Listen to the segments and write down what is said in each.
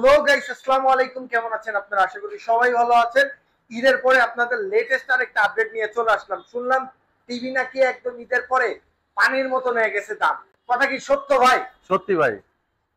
Hello guys, আসসালামু আলাইকুম। কেমন আছেন আপনারা? আশা করি সবাই ভালো আছেন। ঈদের পরে আপনাদের লেটেস্ট আরেকটা আপডেট নিয়ে চলে আসলাম। শুনলাম টিভি নাকি একদম ঈদের পরে পানির মতো হয়ে গেছে দাম। কথা কি সত্য ভাই? সত্যি ভাই।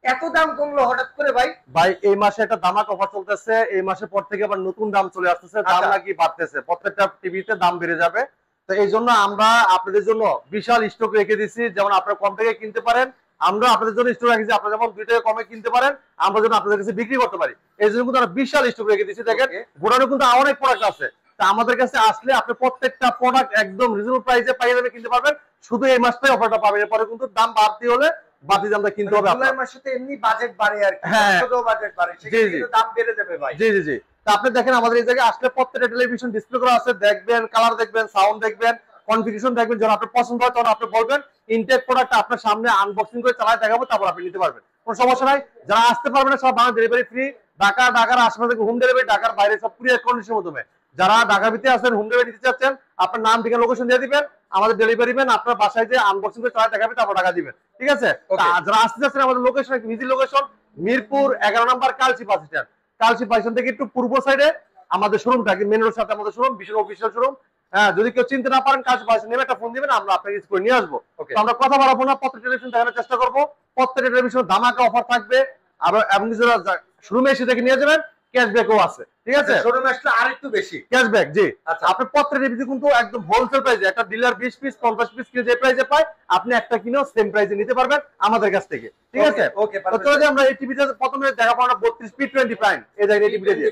এত দাম কমলো হঠাৎ করে ভাই? ভাই এই মাসে একটা দামাক অফার চলতেছে। এই মাসের পর থেকে আবার নতুন দাম চলে আসতেছে। দাম নাকি বাড়তেছে, প্রত্যেকটা টিভিতে দাম বেড়ে যাবে। তো এই জন্য আমরা আপনাদের জন্য বিশাল স্টক রেখে দিচ্ছি, যেমন আপনারা কম থেকে কিনতে পারেন। আমরা আপনাদের জন্য স্টক রেখেছি, আপনারা যেমন 2 টাকা কমে কিনতে পারেন, আমরা যেন আপনাদের কাছে বিক্রি করতে পারি। এই জন্য কিন্তু আমরা বিশাল স্টক রেখে দিচ্ছি। দেখেন গোডাউনে কিন্তু অনেক প্রোডাক্ট আছে। তা আমাদের কাছে আসলে আপনি প্রত্যেকটা প্রোডাক্ট একদম রিজনেবল প্রাইসে পাইয়ে যাবে, কিনতে পারবেন। শুধু এই মাসটাই অফারটা পাবেন, এরপরে কিন্তু দাম বাড়তি হলে বাড়তি দামটা কিনতে হবে। জুলাই মাসে তো এমনি বাজেট বাড়ে আর কি, ছোট বাজেট বাড়ে, সেক্ষেত্রে কিন্তু দাম বেড়ে যাবে ভাই। জি জি জি। তা আপনি দেখেন আমাদের এই জায়গায় আসলে প্রত্যেকটা টেলিভিশন ডিসপ্লে করা আছে, দেখবেন, কালার দেখবেন, সাউন্ড দেখবেন, কনফিগারেশন দেখবেন। যখন আপনার পছন্দ হয় তখন আপনি বলবেন, ইনটেক প্রোডাক্ট আপনার সামনে আনবক্সিং করে চালায় দেখাবো, তারপর আপনি নিতে পারবেন। কোনো সমস্যা নাই। যারা আসতে পারবেন না সব বাংলা ডেলিভারি ফ্রি। ঢাকার আশেপাশে থেকে হোম ডেলিভারি, ঢাকার বাইরে সব কুরিয়ার কন্ডিশনের মাধ্যমে। যারা ঢাকার ভিতরে আছেন, হোম ডেলিভারি দিতে চাচ্ছেন, আপনার নাম ঠিকানা লোকেশন দিয়ে দিবেন, আমাদের ডেলিভারি ম্যান আপনার বাসায় যে আনবক্সিং করে চালায় দেখাবে, তারপর টাকা দিবেন। ঠিক আছে? যারা আসতে চাচ্ছেন, আমাদের লোকেশন ইজি লোকেশন মিরপুর 11 নম্বর Kalshi bus stand. Kalshi bus stand থেকে একটু পূর্ব সাইডে আমাদের শোরুমটা, মেন রোড সাথে আমাদের শোরুম, বিশাল অফিসিয়াল শোরুম। হ্যাঁ, যদি কেউ চিনতে না পারেন, কালচি বাস নেমে একটা ফোন দিবেন, আমরা আপনাকে করে নিয়ে আসবো। তো আমরা কথা বাড়াবো না, প্রত্যেকটা টেলিভিশন দেখানোর চেষ্টা করবো। প্রত্যেকটা টেলিভিশন ধামাকা অফার থাকবে। আবার এমন কিছু শোরুমে এসে দেখে নিয়ে যাবেন, ক্যাশব্যাকও আছে। ঠিক আছে? শোরুমে আসলে আরেকটু বেশি ক্যাশব্যাক। জি। আচ্ছা, আপনি প্রত্যেকটা টিভিতে কিন্তু একদম হোলসেল প্রাইসে, একটা ডিলার 20 পিস 50 পিস কিনে যে প্রাইসে পায়, আপনি একটা কিনেও সেম প্রাইসে নিতে পারবেন আমাদের কাছ থেকে। ঠিক আছে? ওকে, তো চলো যে আমরা এই টিভিতে প্রথমে দেখাবো না 32 ফিট 20 প্রাইম। এই দেখেন এই টিভিটা দিয়ে।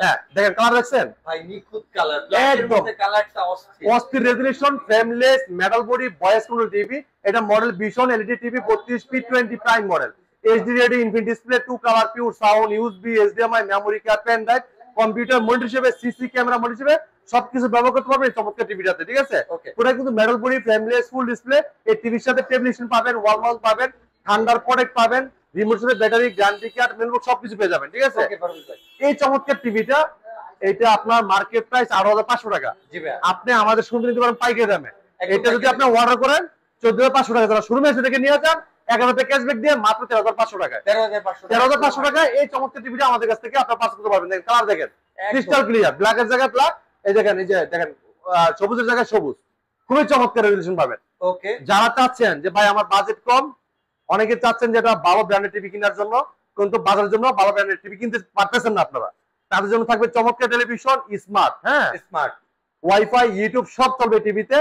হ্যাঁ, দেখেন কালার দেখছেন ভাই, নিখুঁত কালার, ব্ল্যাকের মধ্যে কালারটা অস্থির resolution, frameless, metal body, voice control TV. এটা model Vision LED TV 32 feet 20 prime model. HD ready, infinite display, 2 colour, pure sound, USB, HDMI, memory card, pen drive, computer monitor হিসেবে, সিসি ক্যামেরা মনিটর হিসেবে সবকিছু ব্যবহার করতে পারবেন এই চমৎকার টিভিটাতে। ঠিক আছে? পুরো কিন্তু metal body, frameless, full display. এই টিভির সাথে টেলিভিশন পাবেন, ওয়াল মাউন্ট পাবেন, ঠান্ডার প্রোটেক্ট পাবেন, রিমোট সাথে ব্যাটারি, গ্যারান্টি কার্ড, মেনবুক সবকিছু পেয়ে যাবেন। ঠিক আছে? এই চমৎকার টিভিটা, এটা আপনার মার্কেট প্রাইস 8,500 টাকা। আপনি আমাদের শুনতে নিতে পারেন পাইকারি দামে। এটা যদি আপনি অর্ডার করেন 14,500 টাকা, যারা শোরুমে এসে দেখে নিয়ে যান 11,000 টাকা ক্যাশব্যাক দিয়ে মাত্র 13,500 টাকায়। 13,500 টাকায় এই চমৎকার টিভিটা আমাদের কাছ থেকে আপনারা পাস করতে পারবেন। দেখেন কালার দেখেন, ক্রিস্টাল ক্লিয়ার, ব্ল্যাকের জায়গায় ব্ল্যাক, এই দেখেন, এই যে দেখেন সবুজের জায়গায় সবুজ, খুবই চমৎকার রেজোলিউশন পাবেন। ওকে, যারা চাচ্ছেন যে ভাই আমার বাজেট কম, অনেকে চাচ্ছেন যে এটা ভালো ব্র্যান্ডের টিভি কেনার জন্য, কিন্তু বাজারের জন্য ভালো ব্র্যান্ডের টিভি কিনতে পারতেছেন না আপনারা, তাদের জন্য থাকবে চমৎকার টেলিভিশন, স্মার্ট। হ্যাঁ, স্মার্ট, ওয়াইফাই, ইউটিউব সব চলবে টিভিতে।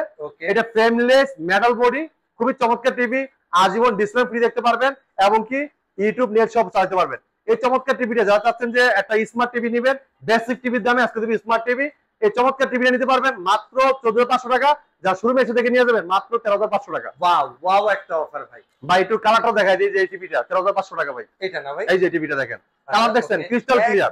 এটা ফ্রেমলেস, মেটাল বডি, খুবই চমৎকার টিভি। আজীবন ডিসপ্লে ফ্রি দেখতে পারবেন, এবং কি ইউটিউব নেট সব চালাতে পারবেন। এই চমৎকার টিভিটা যারা চাচ্ছেন যে একটা স্মার্ট টিভি নেবেন, বেসিক টিভির দামে আজকে তুমি স্মার্ট টিভি, এই চমৎকার টিভিটা নিতে পারবেন মাত্র 14,500 টাকা। যা শোরুমে এসে দেখে নিয়ে যাবেন মাত্র 13,500 টাকা। ওয়াও ওয়াও, একটা অফার ভাই। ভাই একটু কালারটা দেখাই দিই, যে এই টিভিটা 13,500 টাকা ভাই। এটা না ভাই, এই যে টিভিটা দেখেন, কালার দেখছেন, ক্রিস্টাল ক্লিয়ার,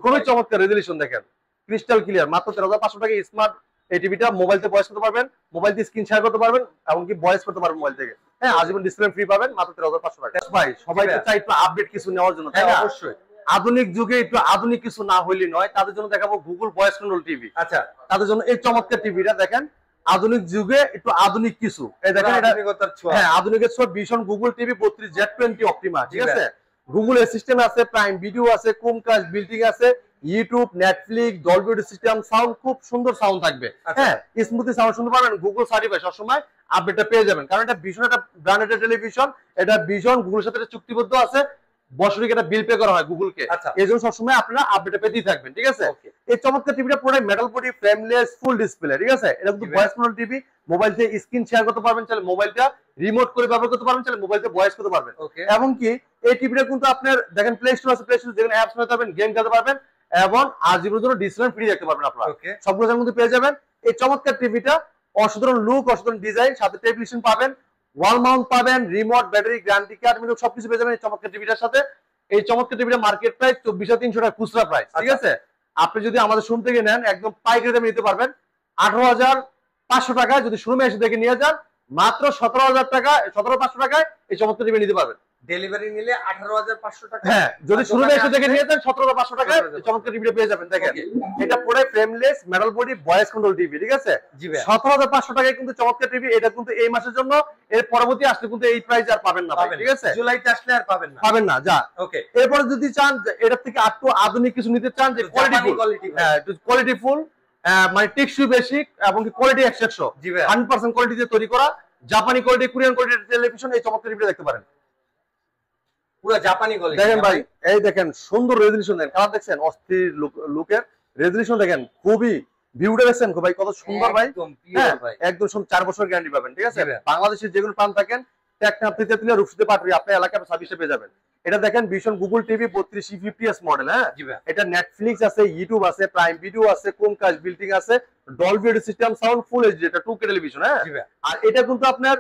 খুবই চমৎকার রেজোলিউশন দেখেন, ক্রিস্টাল ক্লিয়ার, মাত্র 13,500 টাকা। স্মার্ট এই টিভিটা মোবাইল থেকে ভয়েস করতে পারবেন, মোবাইল থেকে স্ক্রিন শেয়ার করতে পারবেন, এমনকি ভয়েস করতে পারবেন মোবাইল থেকে। হ্যাঁ, আজীবন ডিসপ্লে ফ্রি পাবেন মাত্র 13,500 টাকা। ভাই সবাই তো চাই একটু আপডেট কিছু নেওয়ার জন্য, তাই না? অবশ্যই। আধুনিক যুগে একটু আধুনিক কিছু না হইলে নয়, তাদের জন্য দেখাবো গুগল ভয়েস কন্ট্রোল টিভি। আচ্ছা, তাদের জন্য এই চমৎকার টিভিটা দেখেন, আধুনিক যুগে একটু আধুনিক কিছু। এই দেখেন, এটা হ্যাঁ আধুনিকের ছোঁয়া, vision Google TV 32Z20 Optima. ঠিক আছে? গুগল অ্যাসিস্ট্যান্ট আছে, প্রাইম ভিডিও আছে, ক্রোমকাস্ট বিল্ডিং আছে, YouTube, Netflix, Dolby audio system, sound খুব সুন্দর সাউন্ড থাকবে। হ্যাঁ, স্মুথলি সাউন্ড শুনতে পারবেন। গুগল সার্টিফাই, সবসময় আপডেটটা পেয়ে যাবেন, কারণ এটা ভিশন একটা ব্র্যান্ডেড টেলিভিশন। এটা ভিশন গুগলের সাথে চুক্তিবদ্ধ আছে, বছরিক একটা বিল পে করা হয় গুগলকে। এই জন্য সবসময় আপনারা আপডেট পেতেই থাকবেন। ঠিক আছে? এই চমৎকার টিভিটা পুরো metal body, frameless, full display. ঠিক আছে? এটা কিন্তু ভয়েস কন্ট্রোল টিভি, মোবাইল থেকে স্ক্রিন শেয়ার করতে পারবেন, চাইলে মোবাইলটা রিমোট করে ব্যবহার করতে পারবেন, চাইলে মোবাইল থেকে ভয়েস করতে পারবেন। এবং কি এই টিভিটা কিন্তু আপনার দেখেন প্লে স্টোর আছে, প্লে স্টোর যেখানে অ্যাপস পেতে পারবেন, গেম খেলতে পারবেন, এবং আজীবনের জন্য ডিসপ্লে ফ্রি দেখতে পারবেন আপনারা। সবগুলোর মধ্যে পেয়ে যাবেন এই চমৎকার টিভিটা। অসাধারণ লুক, অসাধারণ ডিজাইন, সাথে টেলিভিশন পাবেন, ওয়াল মাউন্ট পাবেন, remote, battery, guarantee card, minimum সবকিছু পেয়ে যাবেন এই চমৎকার টিভিটার সাথে। এই চমৎকার টিভিটা মার্কেট প্রাইস 24,300 টাকা খুচরা প্রাইস। ঠিক আছে? আপনি যদি আমাদের শোরুম থেকে নেন একদম পাইকারি দামে নিতে পারবেন 18,500 টাকায়। যদি শোরুমে এসে দেখে নিয়ে যান মাত্র 17,000 টাকা, 17,500 টাকায় এই চমৎকার টিভি নিতে পারবেন। ডেলিভারি নিলে 18,500 টাকা। হ্যাঁ, যদি শুরু এসে দেখে নিয়ে যান 17,500 টাকায় চমৎকার টিভিটা পেয়ে যাবেন। দেখেন এটা পুরো frameless metal body voice control TV, ঠিক আছে? 17,500 টাকায় কিন্তু চমৎকার টিভি। এটা কিন্তু এই মাসের জন্য, এর পরবর্তী আসলে কিন্তু এই প্রাইস আর পাবেন না, ঠিক আছে? জুলাইতে আসলে আর পাবেন না যা। ওকে, এরপরে যদি চান যে এটার থেকে একটু আধুনিক কিছু নিতে চান, যে কোয়ালিটি ফুল, মানে টেকসই বেশি এবং কোয়ালিটি 100 100% কোয়ালিটি দিয়ে তৈরি করা জাপানি কোয়ালিটি, কোরিয়ান কোয়ালিটির টেলিভিশন এই চমৎকার টিভিটা দেখতে পারেন। পুরো জাপানি কোয়ালিটি দেখেন ভাই, এই দেখেন সুন্দর রেজোলিউশন, দেখেন কালার দেখছেন, অস্থির লুকের রেজোলিউশন দেখেন, খুবই ভিউটা দেখছেন ভাই কত সুন্দর ভাই। একদম 4 বছর গ্যারান্টি পাবেন, ঠিক আছে? বাংলাদেশের যেগুলো প্রান্ত থাকেন টেকনাফ থেকে তুলে রূপসী পাটরি আপনার এলাকায় সার্ভিসে পেয়ে যাবেন। এটা দেখেন ভীষণ গুগল টিভি 3250 মডেল। হ্যাঁ, এটা নেটফ্লিক্স আছে, ইউটিউব আছে, প্রাইম ভিডিও আছে, ক্রোমকাস্ট বিল্ডিং আছে, Dolby audio system sound, full HD, এটা 2K টেলিভিশন। হ্যাঁ, আর এটা কিন্তু আপনার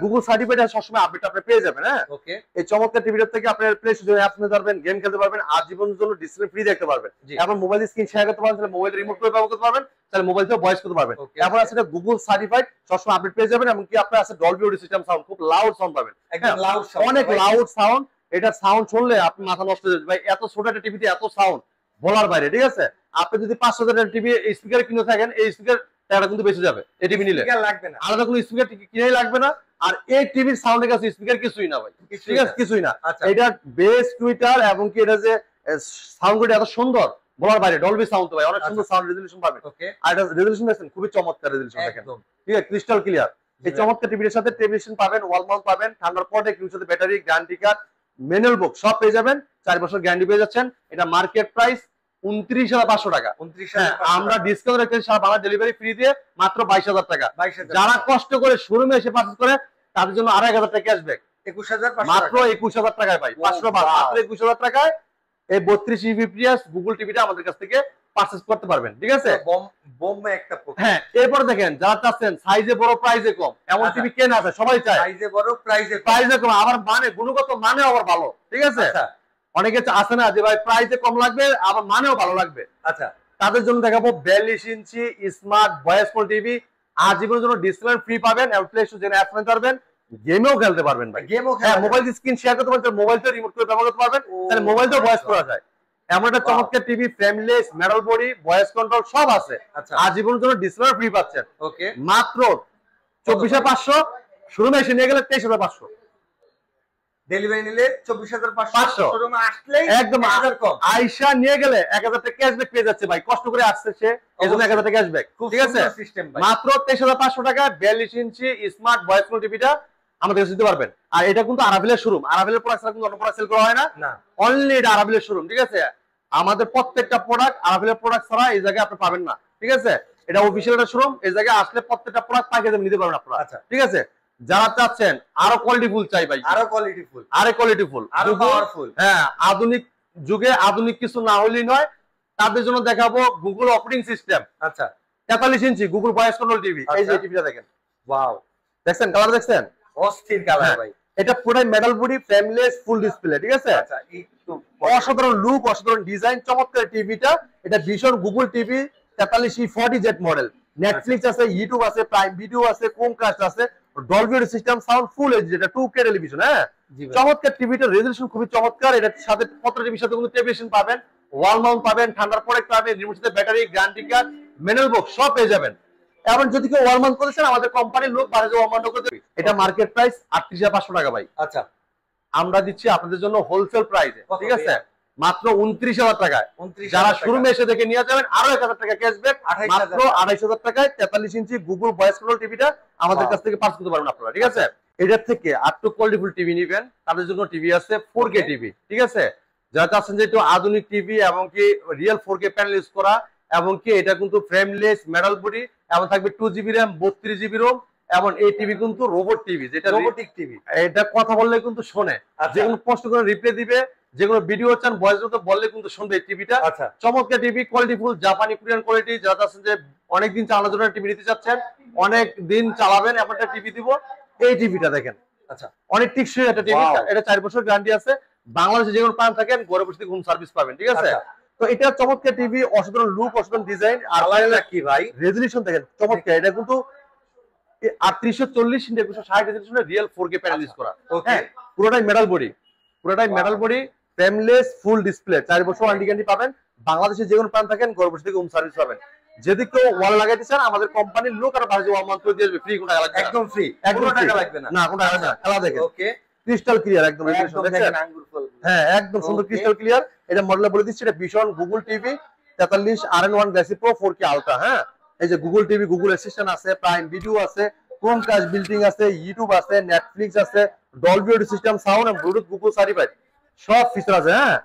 গুগল সার্টিফিকেট সবসময় আপডেট আপনি পেয়ে যাবেন। হ্যাঁ, ওকে, এই চমৎকার টিভিটার থেকে আপনার প্লে স্টোরে অ্যাপস নিতে পারবেন, গেম খেলতে পারবেন, আজীবনের জন্য ডিসপ্লে ফ্রি দেখতে পারবেন, এবং মোবাইল স্ক্রিন শেয়ার করতে পারবেন, মোবাইল রিমোট করে ব্যবহার করতে পারবেন, তাহলে মোবাইল থেকে ভয়েস করতে পারবেন। এখন আছে এটা গুগল সার্টিফাইড, সবসময় আপডেট পেয়ে যাবেন, এবং কি আপনার আছে ডলবি অডিও সিস্টেম সাউন্ড, খুব লাউড সাউন্ড পাবেন, একদম লাউড সাউন্ড, অনেক লাউড সাউন্ড। এটা সাউন্ড শুনলে আপনি মাথা নষ্ট হয়ে যাবে ভাই, এত ছোট একটা টিভিতে এত সাউন্ড বলার বাইরে, ঠিক আছে? আপনি যদি 500 টাকার টিভি স্পিকার কিনে থাকেন, এই স্পিকার টাকাটা কিন্তু বেঁচে যাবে। এই টিভি নিলে লাগবে না, আলাদা কোনো স্পিকার কিনেই লাগবে না। আর এই টিভির সাউন্ডের কাছে স্পিকার কিছুই না ভাই, ঠিক আছে? কিছুই না। এটা বেস টুইটার, এবং কি এটা যে সাউন্ডটা এত সুন্দর বলার বাইরে, ডলবি সাউন্ড তো ভাই, অনেক সুন্দর সাউন্ড রেজোলিউশন পাবেন। আর এটা রেজোলিউশন দেখেন, খুবই চমৎকার রেজোলিউশন দেখেন, ঠিক আছে? Crystal clear. এই চমৎকার টিভির সাথে টেলিভিশন পাবেন, ওয়াল মাউন্ট পাবেন, ঠান্ডার পরে কিউর সাথে ব্যাটারি, গ্যারান্টি কার্ড, ম্যানুয়াল বুক সব পেয়ে যাবেন, 4 বছর গ্যারান্টি পেয়ে যাচ্ছেন। এটা মার্কেট প্রাইস 29,500 টাকা। আমরা ডিসকাউন্ট রেখেছি সারা বাংলা ডেলিভারি ফ্রি দিয়ে মাত্র 22,000 টাকা। যারা কষ্ট করে শোরুমে এসে পারচেজ করে তাদের জন্য 2,500 টাকা ক্যাশব্যাক, 21,500 মাত্র 21,000 টাকায় পাই, 500 মাত্র 21,000 টাকায় এই 32 জিবিপিএস গুগল টিভিটা আমাদের কাছ থেকে পারচেজ করতে পারবেন, ঠিক আছে? বোম্বে একটা। হ্যাঁ, এরপর দেখেন যারা চাচ্ছেন সাইজে বড় প্রাইসে কম, এমন টিভি কেন আছে? সবাই চায় সাইজে বড় প্রাইসে কম, আবার মানে গুণগত মানেও আবার ভালো, ঠিক আছে? অনেকে আছে না যে ভাই প্রাইসে কম লাগবে আবার মানেও ভালো লাগবে। আচ্ছা, তাদের জন্য দেখাবো 42 ইঞ্চি স্মার্ট ভয়েস কল টিভি, আজীবনের জন্য ডিসপ্লে ফ্রি পাবেন, এবং প্লে স্টোর জেনে অ্যাপ নিতে পারবেন, গেমও খেলতে পারবেন ভাই। হ্যাঁ, মোবাইল স্ক্রিন শেয়ার করতে পারবেন, মোবাইল থেকে রিমোট করে ব্যবহার করতে পারবেন, তাহলে মোবাইল থেকে ভয়েস করা যায়। এমন একটা চমৎকার TV, frameless metal body, voice control সব আছে, আজীবনের জন্য ডিসপ্লে ফ্রি পাচ্ছেন। ওকে, মাত্র 24,500, শোরুমে এসে নিয়ে গেলে 23,500, ডেলিভারি নিলে 24,500, শোরুমে আসলেই একদম 1000 কম, আয়শা নিয়ে গেলে 1000 টাকা ক্যাশব্যাক পেয়ে যাচ্ছে ভাই, কষ্ট করে আসছে সে, এজন্য 1000 টাকা ক্যাশব্যাক, ঠিক আছে? মাত্র 23,500 টাকা 42 ইঞ্চি স্মার্ট ভয়েস কল টিভিটা আমাদের কাছে দিতে পারবেন। আর এটা কিন্তু আরাবিলের শোরুম, আরাবিলের প্রোডাক্ট ছাড়া কিন্তু অন্য প্রোডাক্ট সেল করা হয় না, অনলি এটা আরাবিলের শোরুম, ঠিক আছে? আমাদের প্রত্যেকটা প্রোডাক্ট আরাবিলের প্রোডাক্ট ছাড়া এই জায়গায় আপনি পাবেন না, ঠিক আছে? এটা অফিশিয়াল একটা শোরুম, এই জায়গায় আসলে প্রত্যেকটা প্রোডাক্ট পাইকারি নিতে পারবেন আপনারা। আচ্ছা, ঠিক আছে? যারা চাচ্ছেন আরো কোয়ালিটি ফুল চাই ভাই, আরো কোয়ালিটি ফুল, আরো পাওয়ারফুল, হ্যাঁ, আধুনিক যুগে আধুনিক কিছু না হলেই নয়, তাদের জন্য দেখাবো গুগল অপারেটিং সিস্টেম। আচ্ছা, 43 ইঞ্চি গুগল ভয়েস কন্ট্রোল টিভি, এই যে টিভিটা দেখেন, ওয়াও, দেখছেন কালার দেখছেন, অস্থির কালার ভাই। এটা পুরাই metal body, frameless, full display, ঠিক আছে? আচ্ছা, অসাধারণ লুক, অসাধারণ ডিজাইন, চমৎকার টিভিটা। এটা ভীষণ Google TV 4340Z model, Netflix আছে, ইউটিউব আছে, প্রাইম ভিডিও আছে, ক্রোমকাস্ট আছে, Dolby audio system sound, full HD, এটা 2K টেলিভিশন। হ্যাঁ, চমৎকার টিভিটার রেজোলিউশন খুবই চমৎকার। এটার সাথে পত্র টিভির সাথে কিন্তু টেলিভিশন পাবেন, ওয়াল মাউন্ট পাবেন, ঠান্ডার পরে পাবেন, রিমোট সাথে ব্যাটারি, গ্যারান্টি কার্ড, ম্যানুয়াল বুক সব পেয়ে যাবেন। এবং যদি কেউ ওয়াল মাউন্ট করেছেন, আমাদের কোম্পানির লোক বাড়িতে ওয়াল মাউন্ট করে দেবে। এটা মার্কেট প্রাইস 38,500 টাকা ভাই। আচ্ছা, আমরা দিচ্ছি আপনাদের জন্য হোলসেল প্রাইসে, ঠিক আছে? মাত্র 29,000 টাকায়। যারা শোরুমে এসে দেখে নিয়ে যাবেন আরো 1000 টাকা ক্যাশব্যাক, মাত্র 28,000 টাকায় 43 ইঞ্চি গুগল ভয়েস কন্ট্রোল টিভিটা আমাদের কাছ থেকে পারচেজ করতে পারবেন আপনারা, ঠিক আছে? এটার থেকে আরো কোয়ালিটিফুল টিভি নেবেন, তাদের জন্য টিভি আছে 4K টিভি, ঠিক আছে? যারা চাচ্ছেন যে একটু আধুনিক টিভি এবং কি রিয়েল 4K প্যানেল ইউজ করা, এবং কি এটা কিন্তু ফ্রেমলেস মেটাল বডি, এবং থাকবে 2GB RAM 32GB ROM, এবং এই টিভি কিন্তু রোবট টিভি, যেটা রোবোটিক টিভি, এটা কথা বললে কিন্তু শোনে, যে কোনো প্রশ্ন করে রিপ্লাই দিবে, যে কোনো ভিডিও চান ভয়েস মতো বললে কিন্তু শুনবে এই টিভিটা। আচ্ছা, চমৎকার টিভি, কোয়ালিটিফুল, জাপানি কোরিয়ান কোয়ালিটি। যারা চাচ্ছেন যে অনেকদিন চালানোর জন্য টিভি নিতে চাচ্ছেন, অনেক দিন চালাবেন, এমন একটা টিভি দিব, এই টিভিটা দেখেন। আচ্ছা, অনেক টেকসই একটা টিভি, এটা 4 বছর গ্যারান্টি আছে, বাংলাদেশে যে কোনো প্রান্ত থাকেন ঘরে বসে হোম সার্ভিস পাবেন, ঠিক আছে? তো এটা চমৎকার টিভি, অসাধারণ লুক, অসাধারণ ডিজাইন, আর কি ভাই রেজোলিউশন দেখেন চমৎকার। এটা কিন্তু 3840 x 260 রেজোলিউশনের রিয়েল 4K প্যানেল ইউজ করা। হ্যাঁ, পুরোটাই মেটাল বডি, পুরোটাই metal body, frameless, full display, 4 বছর ওয়ারেন্টি গ্যারান্টি পাবেন। বাংলাদেশে যে কোনো প্রান্ত থাকেন ঘর বসে থেকে হোম সার্ভিস পাবেন। যদি কেউ ওয়াল লাগাইতে চান আমাদের কোম্পানির লোক আর বাড়িতে ওয়াল মাউন্ট করে দিয়ে আসবে, ফ্রি, কোনো টাকা লাগবে না, একদম ফ্রি, একদম টাকা লাগবে না, না কোনো টাকা না। খেলা দেখেন, ওকে, ক্রিস্টাল ক্লিয়ার একদম, দেখেন আঙ্গুর ফল, হ্যাঁ একদম সুন্দর ক্রিস্টাল ক্লিয়ার। এটা মডেল বলে দিচ্ছি, এটা ভীষণ Google TV 43 RN1 Galaxy pro 4K ultra. হ্যাঁ, এই যে গুগল টিভি, গুগল অ্যাসিস্ট্যান্ট আছে, প্রাইম ভিডিও আছে, ক্রোমকাস্ট বিল্ডিং আছে, ইউটিউব আছে, নেটফ্লিক্স আছে, ডলবি অডিও সিস্টেম, সাউন্ড এবং ব্লুটুথ গুগল সার্টিফাইড, সব ফিচার আছে। হ্যাঁ,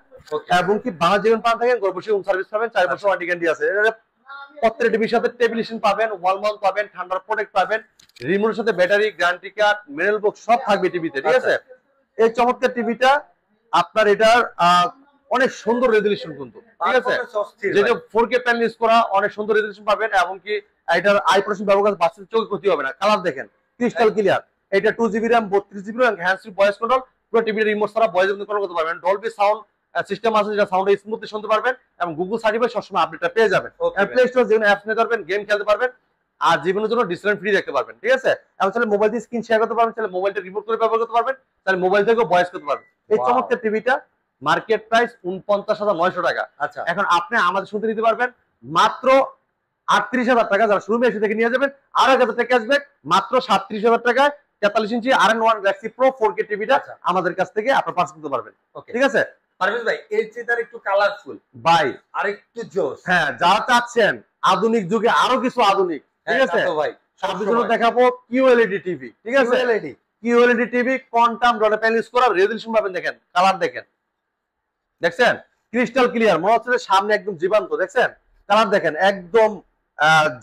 এবং কি বাংলা জীবন পান থাকেন ঘর বসে হোম সার্ভিস পাবেন, 4 বছর ওয়ারেন্টি গ্যারান্টি আছে। প্রত্যেকটা টিভির সাথে টেলিভিশন পাবেন, ওয়াল মাউন্ট পাবেন, ঠান্ডার প্রোটেক্ট পাবেন, রিমোটের সাথে battery, guarantee card, mineral box সব থাকবে টিভিতে। ঠিক আছে, এই চমৎকার টিভিটা আপনার এটার অনেক সুন্দর রেজুলেশন কিন্তু, ঠিক আছে, যেটা 4K প্যানেল ইউজ করা, অনেক সুন্দর রেজুলেশন পাবেন। এবং কি এটার আই প্রোটেকশন ব্যবহার বাচ্চাদের চোখে ক্ষতি হবে না। কালার দেখেন ক্রিস্টাল ক্লিয়ার। এটা 2GB RAM 32GB এবং হ্যান্ড ফ্রি ভয়েস কন্ট্রোল, পুরো টিভির রিমোট ছাড়া ভয়েস কন্ট্রোল করতে পারবেন। ডলবি সাউন্ড সিস্টেম আছে, যেটা সাউন্ড স্মুথলি শুনতে পারবেন এবং গুগল সার্টিফাইড সবসময় আপডেটটা পেয়ে যাবেন। প্লে স্টোর যেখানে অ্যাপস নিতে পারবেন, গেম খেলতে পারবেন, আর জীবনের জন্য ডিসকাউন্ট ফ্রি দেখতে পারবেন। ঠিক আছে, এবং তাহলে মোবাইল দিয়ে স্ক্রিন শেয়ার করতে পারবেন, তাহলে মোবাইলটা রিমোট করে ব্যবহার করতে পারবেন, তাহলে মোবাইল থেকেও ভয়েস করতে পারবেন। এই চমৎকার টিভিটা মার্কেট প্রাইস 49,900 টাকা। আচ্ছা, এখন আপনি আমাদের শুনতে নিতে পারবেন মাত্র 38,000 টাকা, যারা শোরুমে এসে থেকে নিয়ে যাবেন আর 1,000 টাকা ক্যাশব্যাক, মাত্র 37,000 টাকায় 43 ইঞ্চি RN1 গ্যালাক্সি প্রো 4K টিভিটা আমাদের কাছ থেকে আপনি পারচেজ করতে পারবেন। ঠিক আছে পারভেজ ভাই, এর চেয়ে একটু কালারফুল ভাই, আরেকটু জোস, হ্যাঁ যারা চাচ্ছেন আধুনিক যুগে আরো কিছু আধুনিক, ঠিক আছে ভাই, সবকিছু জন্য দেখাবো QLED টিভি। ঠিক আছে, QLED TV quantum dot panel use করা, রেজোলিউশন পাবেন, দেখেন কালার দেখেন, দেখছেন ক্রিস্টাল ক্লিয়ার, মনে হচ্ছে সামনে একদম জীবন্ত, দেখছেন কালার দেখেন, একদম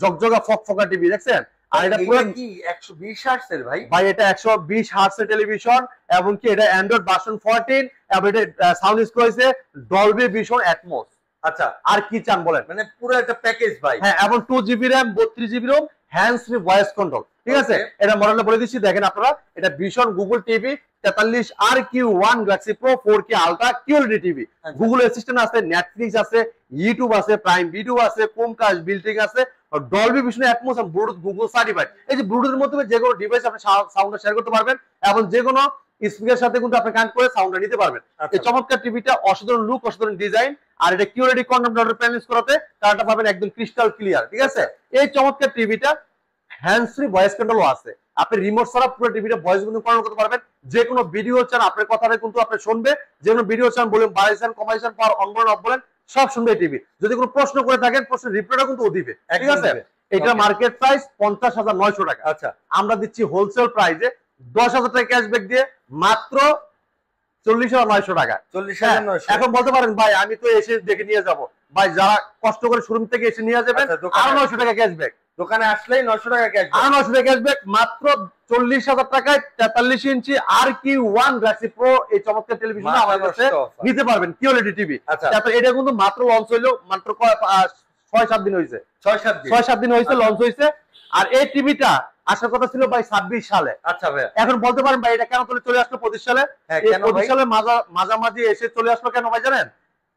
জগজগা ফকফকা টিভি, দেখছেন। আর এটা পুরো কি 120 হার্টজের ভাই? ভাই এটা 120 হার্টজের টেলিভিশন, এবং কি এটা অ্যান্ড্রয়েড ভার্সন 14, এবং এটা সাউন্ড ইউজ করেছে ডলবি ভিশন অ্যাটমস। আচ্ছা, আর কি চান বলেন, মানে পুরো একটা প্যাকেজ ভাই। হ্যাঁ, এবং 2GB RAM 32GB ROM, hands free voice control. ঠিক আছে, এটা মডেলটা বলে দিচ্ছি, দেখেন আপনারা, এটা ভীষণ Google TV 43 RQ1 Galaxy pro 4K ultra QLED TV. Google assistant আছে, নেটফ্লিক্স আছে, ইউটিউব আছে, প্রাইম ভিডিও আছে, ক্রোমকাস্ট বিল্ডিং আছে, ডলবি ভিশন অ্যাটমস এবং ব্লুটুথ গুগল সার্টিফাইড। এই যে ব্লুটুথের মাধ্যমে যে কোনো ডিভাইস আপনি সাউন্ডটা শেয়ার করতে পারবেন, এবং যে কোনো স্পিকারের সাথে কিন্তু আপনি কানেক্ট করে সাউন্ডটা নিতে পারবেন। এই চমৎকার টিভিটা অসাধারণ লুক, অসাধারণ ডিজাইন, আর এটা QLED quantum dot panel use করাতে কালারটা পাবেন একদম ক্রিস্টাল ক্লিয়ার। ঠিক আছে, এই চমৎকার টিভিটা হ্যান্ডস ফ্রি ভয়েস কন্ট্রোলও আছে, আপনি রিমোট ছাড়া পুরো টিভিটা ভয়েস কিন্তু কন্ট্রোল করতে পারবেন। যে কোনো ভিডিও চান আপনার কথাটা কিন্তু আপনি শুনবে, যে কোনো ভিডিও চান বলুন, বাড়াইছেন কমাইছেন, পাওয়ার অন বলেন অফ বলেন, সব শুনবে টিভি। যদি কোনো প্রশ্ন করে থাকেন, প্রশ্নের রিপ্লাইটা কিন্তু ও দিবে। ঠিক আছে, এটা মার্কেট প্রাইস 50,900 টাকা। আচ্ছা, আমরা দিচ্ছি হোলসেল প্রাইসে 10,000 টাকা ক্যাশব্যাক দিয়ে মাত্র 40,900 টাকা। 40,900। এখন বলতে পারেন ভাই আমি তো এসে দেখে নিয়ে যাব, ভাই যারা কষ্ট করে শোরুম থেকে এসে নিয়ে যাবেন আরো 900 টাকা ক্যাশব্যাক, দোকানে আসলেই 900 টাকা ক্যাশব্যাক, আরো 900 টাকা ক্যাশব্যাক, মাত্র 40,000 টাকায় 43 ইঞ্চি RQ1 গ্যালাক্সি প্রো এই চমৎকার টেলিভিশন আমাদের কাছে নিতে পারবেন। QLED TV. তারপর এটা কিন্তু মাত্র লঞ্চ হইলো, মাত্র 6-7 দিন হয়েছে, 6-7 দিন হয়েছে লঞ্চ হয়েছে। আর এই টিভিটা আসার কথা ছিল ভাই 26 সালে। আচ্ছা ভাই, এখন বলতে পারেন ভাই এটা কেন চলে আসলো 25 সালে? 25 সালে মাঝামাঝি এসে চলে আসলো কেন ভাই জানেন?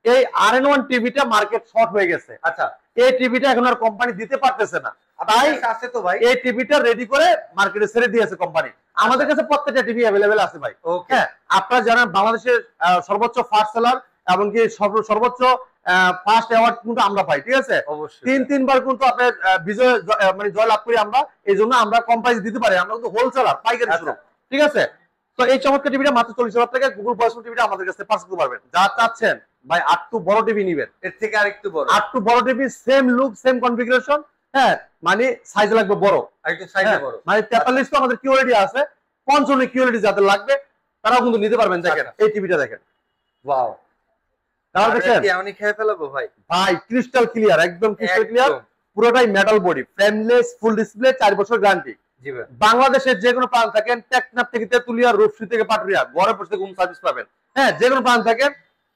এই RN1 টিভিটা মার্কেট শর্ট হয়ে গেছে। আচ্ছা, এই টিভিটা এখন আর কোম্পানি দিতে পারতেছে না, তাই আছে তো ভাই এই টিভিটা রেডি করে মার্কেটে ছেড়ে দিয়েছে কোম্পানি। আমাদের কাছে প্রত্যেকটা টিভি অ্যাভেলেবেল আছে ভাই। হ্যাঁ, আপনারা জানেন বাংলাদেশের সর্বোচ্চ ফার্স্ট সেলার এবং কি সর্বোচ্চ ফার্স্ট অ্যাওয়ার্ড কিন্তু আমরা পাই। ঠিক আছে, অবশ্যই 3বার কিন্তু আপনার বিজয় মানে জয় লাভ করি আমরা, এই জন্য আমরা কম প্রাইস দিতে পারি, আমরা কিন্তু হোলসেলার পাইকারি শোরুম। ঠিক আছে, তো এই চমৎকার টিভিটা মাত্র 40,000 টাকায় গুগল ভয়েস টিভিটা আমাদের কাছে পারচেজ করতে পারবেন। যা চাচ্ছেন ভাই আরেকটু বড় টিভি নিবেন, এর থেকে আরেকটু বড়, আরেকটু বড় TV, same look same configuration, হ্যাঁ মানে সাইজ লাগবে বড়, আরেকটু সাইজে বড়, মানে 43 তো আমাদের QLED আছে, 55 QLED যাদের লাগবে তারাও কিন্তু নিতে পারবেন। দেখেন এই টিভিটা দেখেন, ওয়াও, তাহলে দেখেন আমি খেয়ে ফেলবো ভাই। ভাই ক্রিস্টাল ক্লিয়ার, একদম ক্রিস্টাল ক্লিয়ার, পুরোটাই metal body, frameless, full display, 4 বছর গ্যারান্টি। জি ভাই, বাংলাদেশের যে কোনো প্রান্ত থাকেন, টেকনাফ থেকে তেতুলিয়া, রূপসী থেকে পাটুরিয়া, ঘরে বসে হোম সার্ভিস পাবেন। হ্যাঁ, যে কোনো প্রান্ত থাকেন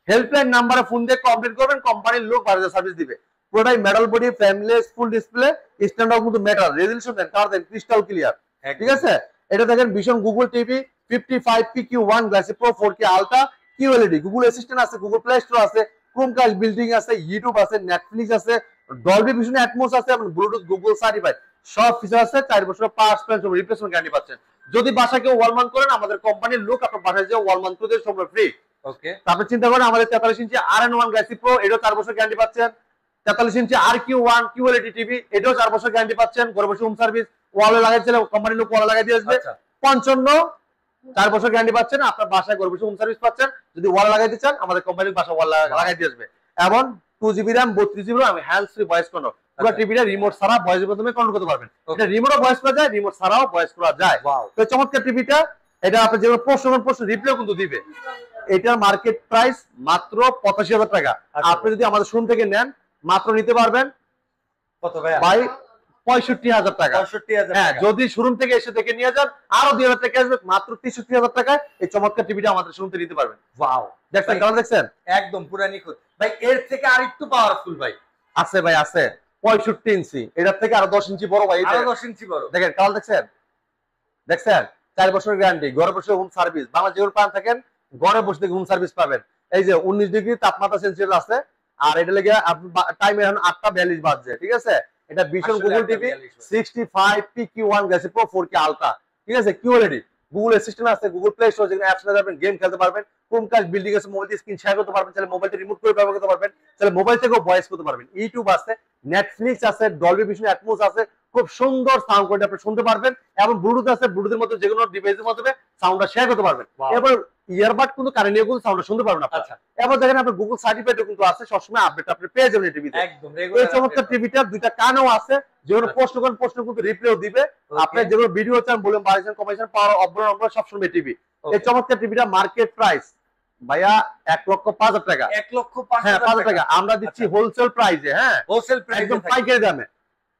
হেল্পলাইন নাম্বারে ফোন দিয়ে কমপ্লিট করবেন, কোম্পানির লোক বাড়িতে সার্ভিস দিবে। পুরোটাই metal body, frameless, full display, standard কিন্তু মেটাল, রেজোলিউশন দেন, কালার দেন ক্রিস্টাল ক্লিয়ার। ঠিক আছে, এটা দেখেন ভীষণ Google TV 55PQ1 Galaxy pro 4K ultra QLED, Google assistant আছে, গুগল প্লে স্টোর আছে, ক্রোমকাস্ট বিল্ডিং আছে, ইউটিউব আছে, নেটফ্লিক্স আছে, ডলবি ভিশন অ্যাটমস আছে এবং ব্লুটুথ গুগল সার্টিফাইড, সব ফিচার আছে, 4 বছর পার্টস রিপ্লেসমেন্ট গ্যারান্টি পাচ্ছেন। যদি বাসা কেউ ওয়াল মাউন্ট করেন, আমাদের কোম্পানির লোক আপনার বাসায় যে ওয়াল মাউন্ট করে দেবে সম্পূর্ণ ফ্রি। ওকে, তারপর চিন্তা করেন আমাদের 43 ইঞ্চি RN1 গ্যালাক্সি প্রো, এটাও 4 বছর গ্যারান্টি পাচ্ছেন। 43 ইঞ্চি RQ1 QLED টিভি, এটাও 4 বছর গ্যারান্টি পাচ্ছেন। ঘরে বসে হোম সার্ভিস, ওয়ালে লাগাইছিলেন কোম্পানির লোক ওয়ালে লাগাই দিয়ে আসবে। 55 4 বছর গ্যারান্টি পাচ্ছেন, আপনার বাসায় ঘরে বসে হোম সার্ভিস পাচ্ছেন। যদি ওয়াল লাগাইতে চান, আমাদের কোম্পানির বাসা ওয়াল লাগাই দিয়ে আসবে। এবং 2GB RAM 32GB RAM hands free voice control, পুরো টিভিটা রিমোট ছাড়া ভয়েসের মাধ্যমে কন্ট্রোল করতে পারবেন। এটা রিমোটও ভয়েস করা যায়, রিমোট ছাড়াও ভয়েস করা যায়। তো চমৎকার টিভিটা, এটা আপনি যে প্রশ্ন রিপ্লাই কিন্তু দিবে। এটার মার্কেট প্রাইস মাত্র 85,000 টাকা। আপনি যদি আমাদের শোরুম থেকে নেন, মাত্র নিতে পারবেন কত ভাই? 65,000 টাকা। 65,000 হ্যাঁ, যদি শোরুম থেকে এসে দেখে নিয়ে যান, আরো 2,000 টাকা আসবে। মাত্র 63,000 টাকায় এই চমৎকার টিভিটা আমাদের শোরুম থেকে নিতে পারবেন। ওয়াও, দেখছেন কালার দেখছেন? একদম পুরা নিখুঁত ভাই। এর থেকে আর একটু পাওয়ারফুল ভাই আছে ভাই, আছে 65 ইঞ্চি, এটার থেকে আরো 10 ইঞ্চি বড় ভাই। আরো 10 ইঞ্চি বড়। দেখেন কালার দেখছেন? দেখছেন? 4 বছরের গ্যারান্টি, ঘরে বসে হোম সার্ভিস। বাংলা যেগুলো পান থাকেন, ঘরে বসে থেকে হোম সার্ভিস পাবেন। এই যে 19 ডিগ্রি তাপমাত্রা সেন্সিটিভ আছে, আর এটা লেগে টাইম এখন 8:42 বাজছে, ঠিক আছে? এটা ভীষণ Google TV 65 PQ1 Galaxy pro 4K ultra, ঠিক আছে? QLED গুগল অ্যাসিস্ট্যান্ট আছে, গুগল প্লে স্টোর, যেখানে অ্যাপস না যাবেন, গেম খেলতে পারবেন। ক্রোমকাস্ট বিল্ডিং আছে, মোবাইল দিয়ে স্ক্রিন শেয়ার করতে পারবেন, তাহলে মোবাইলটা রিমোট করে ব্যবহার করতে পারবেন, তাহলে মোবাইল থেকেও ভয়েস করতে পারবেন। ইউটিউব আছে, নেটফ্লিক্স আছে, ডলবি ভিশন অ্যাটমোস আছে, খুব সুন্দর সাউন্ড কোয়ালিটি আপনি শুনতে পারবেন। এবং ব্লুটুথ আছে, ব্লুটুথের মধ্যে যে কোনো ডিভাইসের মাধ্যমে সাউন্ডটা শেয়ার করতে পারবেন। এবার ইয়ারবাড কিন্তু কারেন্ট নিয়ে কিন্তু সাউন্ডটা শুনতে পারবেন আপনারা। এবার দেখেন আপনার গুগল সার্টিফাইডও কিন্তু আছে, সবসময় আপডেট আপনি পেয়ে যাবেন এই টিভিতে। একদম এই চমৎকার টিভিটা দুইটা কানও আছে, যেগুলো প্রশ্ন করেন প্রশ্ন কিন্তু রিপ্লাইও দিবে। আপনি যেগুলো ভিডিও চান, বলুন বাড়াইছেন কমাইছেন, পাওয়ার অবরণ সবসময় টিভি। এই চমৎকার টিভিটা মার্কেট প্রাইস ভাইয়া 1,05,000 টাকা। 1,05,000 টাকা আমরা দিচ্ছি হোলসেল প্রাইসে। হ্যাঁ, হোলসেল প্রাইস একদম পাইকারি দামে।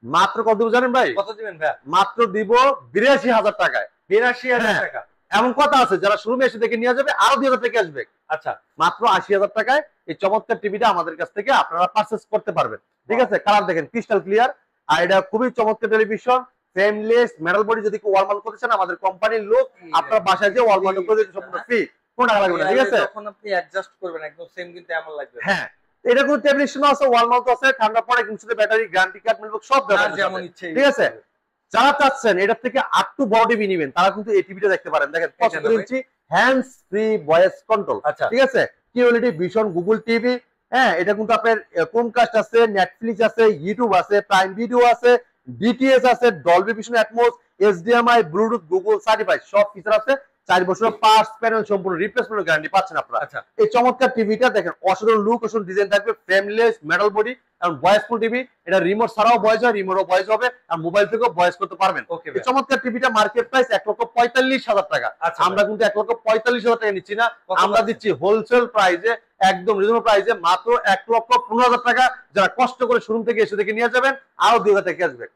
মাত্র কত দিব জানেন ভাই? কত দিবেন ভাই? মাত্র দিব 82,000 টাকায়। 82,000 টাকা। এমন কথা আছে, যারা শোরুমে এসে দেখে নিয়ে যাবে, আরো 2,000 টাকা আসবে। আচ্ছা, মাত্র 80,000 টাকায় এই চমৎকার টিভিটা আমাদের কাছ থেকে আপনারা পারচেজ করতে পারবেন, ঠিক আছে? কালার দেখেন ক্রিস্টাল ক্লিয়ার, আর এটা খুবই চমৎকার টেলিভিশন, ফ্রেমলেস মেটাল বডি। যদি কেউ ওয়াল মাউন্ট করতে চান, আমাদের কোম্পানির লোক আপনার বাসায় যে ওয়াল মাউন্ট করে দিতে সম্পূর্ণ ফ্রি, কোনো টাকা লাগবে না, ঠিক আছে? যখন আপনি অ্যাডজাস্ট করবেন একদম সেম কিন্তু এমন লাগবে। হ্যাঁ, এটা কোনো টেলিভিশন আছে, ওয়াল মাউন্ট আছে, ঠান্ডা পড়ে কিন্তু ব্যাটারি গ্যারান্টি কার্ড মিলবে, সব দেওয়া যেমন ইচ্ছে, ঠিক আছে? যারা চাচ্ছেন এটা থেকে আরটু বড় টিভি নেবেন, তারা কিন্তু এই টিভিটা দেখতে পারেন। দেখেন 75 ইঞ্চি হ্যান্ডস ফ্রি ভয়েস কন্ট্রোল, ঠিক আছে? QLED vision Google TV. হ্যাঁ, এটা কিন্তু আপনার ক্রোমকাস্ট আছে, নেটফ্লিক্স আছে, ইউটিউব আছে, প্রাইম ভিডিও আছে, ডিটিএস আছে, Dolby vision Atmos, HDMI, Bluetooth, Google certified, সব ফিচার আছে। 4 বছর পার্টস প্যানেল সম্পূর্ণ রিপ্লেসমেন্ট গ্যারান্টি পাচ্ছেন আপনারা। এই চমৎকার টিভিটা দেখেন, অসাধারণ লুক, অসাধারণ ডিজাইন থাকবে, ফ্রেমলেস মেটাল বডি এবং ভয়েসফুল টিভি। এটা রিমোট ছাড়াও ভয়েস হয়, রিমোটও ভয়েস হবে, আর মোবাইল থেকেও ভয়েস করতে পারবেন। এই চমৎকার টিভিটা মার্কেট প্রাইস 1,45,000 টাকা। আমরা কিন্তু 1,45,000 টাকা নিচ্ছি না, আমরা দিচ্ছি হোলসেল প্রাইসে, একদম রিজনেবল প্রাইসে, মাত্র 1,15,000 টাকা। যারা কষ্ট করে শোরুম থেকে এসে দেখে নিয়ে যাবেন, আরো 2,000 টাকা আসবে।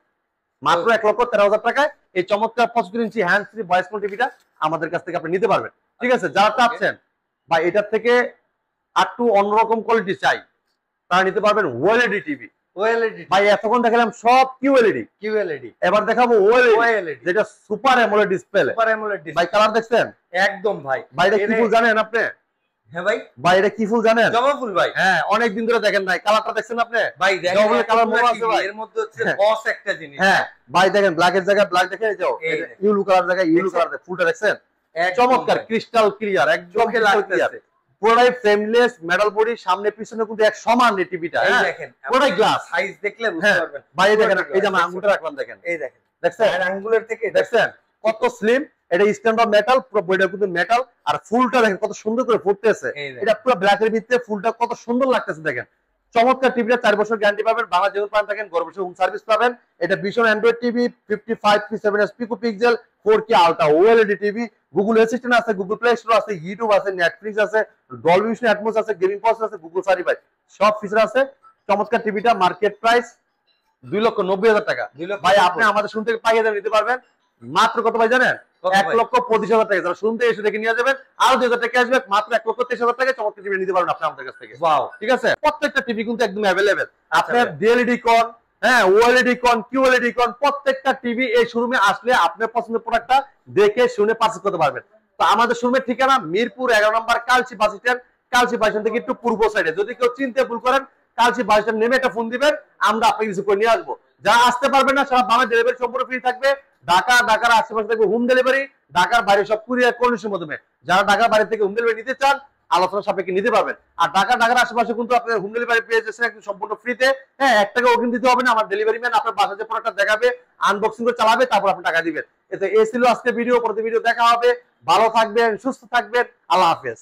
মাত্র 1,13,000 টাকায় এই চমৎকার 75 ইঞ্চি হ্যান্ড ফ্রি ভয়েস কন্ট্রোল টিভিটা আমাদের কাছ থেকে আপনি নিতে পারবেন, ঠিক আছে? যারা চাচ্ছেন বা এটার থেকে একটু অন্যরকম কোয়ালিটি চাই, তারা নিতে পারবেন OLED টিভি। ভাই এতক্ষণ দেখালাম সব QLED, এবার দেখাবো OLED, যেটা সুপার অ্যামোলেড ডিসপ্লে। ভাই কালার দেখছেন? একদম ভাই। ভাই এটা কি ফুল জানেন আপনি? হ্যাঁ ভাই। ভাই এটা কি ফুল জানেন? জবা ফুল ভাই। হ্যাঁ, অনেক দিন ধরে দেখেন ভাই, কালারটা দেখছেন আপনি? ভাই দেখেন জবা কালার মোড় আছে ভাই, এর মধ্যে হচ্ছে বস একটা জিনিস। হ্যাঁ ভাই দেখেন, ব্ল্যাকের জায়গায় ব্ল্যাক দেখেন, এই যে ইউলো কালার জায়গায় ইউলো কালার, ফুলটা দেখছেন? চমৎকার ক্রিস্টাল ক্লিয়ার, একদম ক্লিয়ার, পুরোটাই ফ্রেমলেস মেটাল বডি, সামনে পিছনে কিন্তু এক সমান এই টিভিটা। এই দেখেন, পুরোটাই গ্লাস, সাইজ দেখলে বুঝতে পারবেন। ভাই দেখেন, এই যে আমি আঙ্গুলটা রাখলাম, দেখেন, এই দেখেন, দেখছেন আর আঙ্গুলের থেকে দেখছেন কত স্লিম। এটা স্ট্যান্ড অফ মেটাল, পুরো বডিটা কিন্তু মেটাল, আর ফুলটা দেখেন কত সুন্দর করে ফুটতেছে। এটা পুরো ব্ল্যাকের ভিতরে ফুলটা কত সুন্দর লাগতেছে দেখেন। চমৎকার টিভিটা 4 বছর গ্যারান্টি পাবেন, বাংলা যেগুলো পান থাকেন, ঘরে বসে হোম সার্ভিস পাবেন। এটা ভীষণ Android TV, 55:7 পিকোপিক্সেল 4K ultra OLED TV. Google assistant আছে, গুগল প্লে স্টোর আছে, ইউটিউব আছে, নেটফ্লিক্স আছে, ডলবি ভিশন অ্যাটমোস আছে, গেমিং পাস আছে, গুগল সার্টিফাইড, সব ফিচার আছে। চমৎকার টিভিটা মার্কেট প্রাইস 2,90,000 টাকা। ভাই আপনি আমাদের শুনতে পাইয়ে দাম নিতে পারবেন মাত্র কত ভাই জানেন? 1,25,000 টাকা। যারা শুনতে এসে দেখে নিয়ে যাবেন, আরো 2,000 টাকা আসবে, মাত্র 1,23,000 টাকা চমৎকার টিভি নিতে পারবেন আপনি আমাদের কাছ থেকে। ঠিক আছে, প্রত্যেকটা টিভি কিন্তু একদম অ্যাভেলেবেল। আপনার DLED কন, হ্যাঁ OLED কন, QLED কন, প্রত্যেকটা টিভি এই শোরুমে আসলে আপনার পছন্দের প্রোডাক্টটা দেখে শুনে পারচেজ করতে পারবেন। তো আমাদের শোরুমের ঠিকানা মিরপুর 11 নম্বর Kalshi bus stand, Kalshi bus stand থেকে একটু পূর্ব সাইডে। যদি কেউ চিনতে ভুল করেন, কালচি বাস স্ট্যান্ড নেমে একটা ফোন দিবেন, আমরা আপনাকে রিসিভ করে নিয়ে আসবো। যারা আসতে পারবেন না সারা বাংলা ডেলিভারি সম্পূর্ণ ফ্রি থাকবে। ঢাকার আশেপাশে থাকবে হোম ডেলিভারি, ঢাকার বাইরে সব কুরিয়ার কন্ডিশনের মাধ্যমে। যারা ঢাকার বাইরে থেকে হোম ডেলিভারি নিতে চান আলোচনা সাপেক্ষে নিতে পারবেন। আর ঢাকার আশেপাশে কিন্তু আপনার হোম ডেলিভারি পেয়ে যাচ্ছেন একদম সম্পূর্ণ ফ্রিতে। হ্যাঁ, 1 টাকা অগ্রিম দিতে হবে না। আমার ডেলিভারি ম্যান আপনার বাসায় যে প্রোডাক্টটা দেখাবে, আনবক্সিং করে চালাবে, তারপর আপনি টাকা দিবেন। এতে এই ছিল আজকে ভিডিও। পরবর্তী ভিডিও দেখা হবে। ভালো থাকবেন, সুস্থ থাকবেন। আল্লাহ হাফেজ।